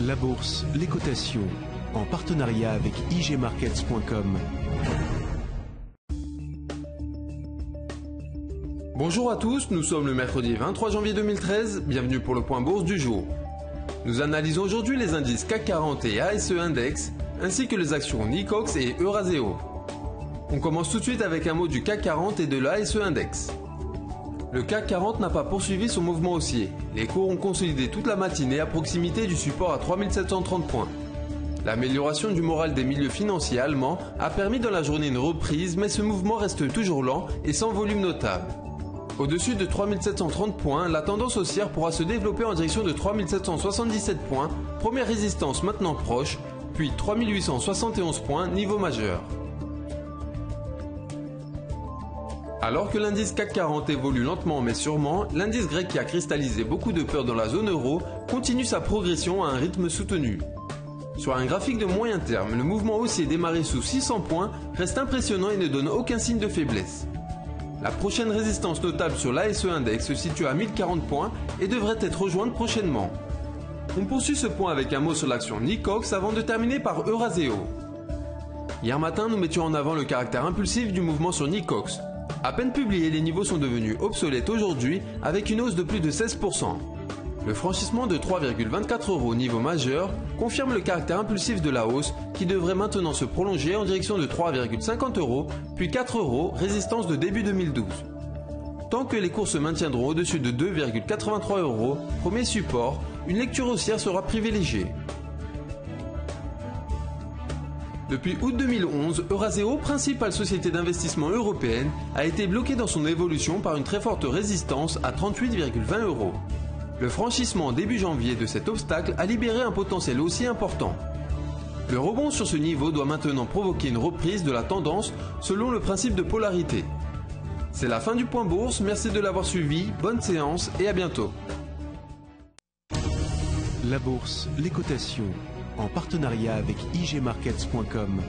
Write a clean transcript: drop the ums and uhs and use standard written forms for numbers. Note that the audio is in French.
La bourse, les cotations, en partenariat avec igmarkets.com. Bonjour à tous, nous sommes le mercredi 23 janvier 2013, bienvenue pour le point bourse du jour. Nous analysons aujourd'hui les indices CAC 40 et ASE Index, ainsi que les actions Nicox et Eurazeo. On commence tout de suite avec un mot du CAC 40 et de l'ASE Index. Le CAC 40 n'a pas poursuivi son mouvement haussier. Les cours ont consolidé toute la matinée à proximité du support à 3730 points. L'amélioration du moral des milieux financiers allemands a permis dans la journée une reprise, mais ce mouvement reste toujours lent et sans volume notable. Au-dessus de 3730 points, la tendance haussière pourra se développer en direction de 3777 points, première résistance maintenant proche, puis 3871 points, niveau majeur. Alors que l'indice CAC 40 évolue lentement mais sûrement, l'indice grec qui a cristallisé beaucoup de peur dans la zone euro continue sa progression à un rythme soutenu. Sur un graphique de moyen terme, le mouvement haussier démarré sous 600 points reste impressionnant et ne donne aucun signe de faiblesse. La prochaine résistance notable sur l'ASE Index se situe à 1040 points et devrait être rejointe prochainement. On poursuit ce point avec un mot sur l'action Nicox avant de terminer par Eurazeo. Hier matin, nous mettions en avant le caractère impulsif du mouvement sur Nicox. À peine publiés, les niveaux sont devenus obsolètes aujourd'hui avec une hausse de plus de 16%. Le franchissement de 3,24 € niveau majeur confirme le caractère impulsif de la hausse qui devrait maintenant se prolonger en direction de 3,50 €, puis 4 €, résistance de début 2012. Tant que les cours se maintiendront au-dessus de 2,83 €, premier support, une lecture haussière sera privilégiée. Depuis août 2011, Eurazeo, principale société d'investissement européenne, a été bloquée dans son évolution par une très forte résistance à 38,20 €. Le franchissement début janvier de cet obstacle a libéré un potentiel haussier important. Le rebond sur ce niveau doit maintenant provoquer une reprise de la tendance selon le principe de polarité. C'est la fin du point bourse, merci de l'avoir suivi, bonne séance et à bientôt. La bourse, les cotations, en partenariat avec igmarkets.com.